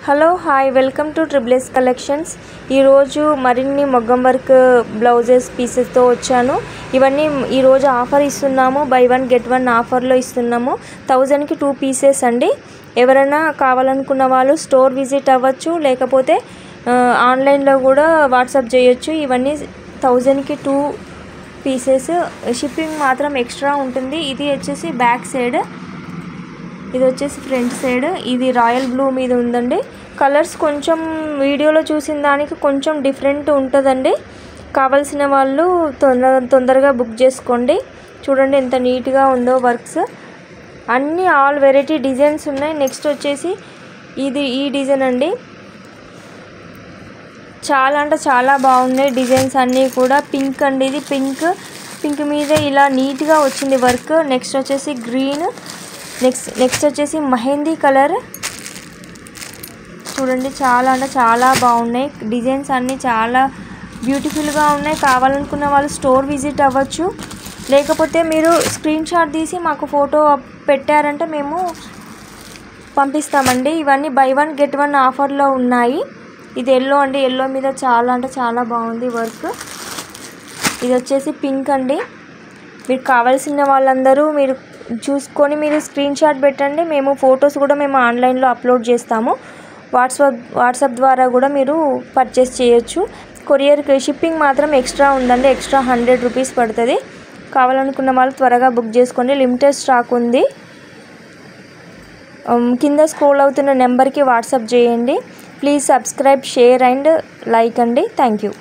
Hello hi welcome to triple S collections. ఈరోజు మరిన్ని మొగ్గం work blouses పీసెస్తో వచ్చాను. ఇవన్నీ ఈరోజు ఆఫర్ ఇస్తున్నాము, బై వన్ గెట్ వన్ ఆఫర్లో ఇస్తున్నాము. 1000కి 2 పీసెస్ అండి. ఎవరైనా కావాలనుకున్న వాళ్ళు స్టోర్ విజిట్ అవ్వచ్చు, లేకపోతే ఆన్లైన్లో కూడా వాట్సాప్ చేయొచ్చు. ఇవన్నీ 1000కి 2 పీసెస్. షిప్పింగ్ మాత్రం ఎక్స్ట్రా ఉంటుంది. ఇది వచ్చేసి బ్యాక్ సైడ్, ఇది వచ్చేసి ఫ్రంట్ సైడ్. ఇది రాయల్ బ్లూ మీద ఉందండి. కలర్స్ కొంచెం వీడియోలో చూసిన దానికి కొంచెం డిఫరెంట్ ఉంటుందండి. కావాల్సిన వాళ్ళు తొందరగా బుక్ చేసుకోండి. చూడండి ఎంత నీట్గా ఉందో వర్క్స్. అన్నీ ఆల్ వెరైటీ డిజైన్స్ ఉన్నాయి. నెక్స్ట్ వచ్చేసి ఈ డిజైన్ అండి. చాలా అంటే చాలా బాగున్నాయి డిజైన్స్ అన్నీ కూడా. పింక్ అండి, ఇది పింక్ మీద ఇలా నీట్గా వచ్చింది వర్క్. నెక్స్ట్ వచ్చేసి గ్రీన్, నెక్స్ట్ వచ్చేసి మెహందీ కలర్. చూడండి చాలా అంటే చాలా బాగున్నాయి డిజైన్స్ అన్నీ, చాలా బ్యూటిఫుల్గా ఉన్నాయి. కావాలనుకున్న వాళ్ళు స్టోర్ విజిట్ అవ్వచ్చు, లేకపోతే మీరు స్క్రీన్ షాట్ తీసి మాకు ఫోటో పెట్టారంటే మేము పంపిస్తామండి. ఇవన్నీ బై వన్ గెట్ వన్ ఆఫర్లో ఉన్నాయి. ఇది ఎల్లో అండి, ఎల్లో మీద చాలా అంటే చాలా బాగుంది వర్క్. ఇది వచ్చేసి పింక్ అండి. మీకు కావాల్సిన వాళ్ళందరూ మీరు చూసుకొని మీరు స్క్రీన్ షాట్ పెట్టండి. మేము ఫొటోస్ కూడా మేము ఆన్లైన్లో అప్లోడ్ చేస్తాము. వాట్సాప్ ద్వారా కూడా మీరు పర్చేస్ చేయొచ్చు. కొరియర్కి షిప్పింగ్ మాత్రం ఎక్స్ట్రా ఉందండి, ఎక్స్ట్రా 100 రూపీస్ పడుతుంది. కావాలనుకున్న వాళ్ళు త్వరగా బుక్ చేసుకోండి. లిమిటెడ్ స్టాక్ ఉంది. కింద స్క్రోల్ అవుతున్న నెంబర్కి వాట్సాప్ చేయండి. Please subscribe, share and like అండి. Thank you.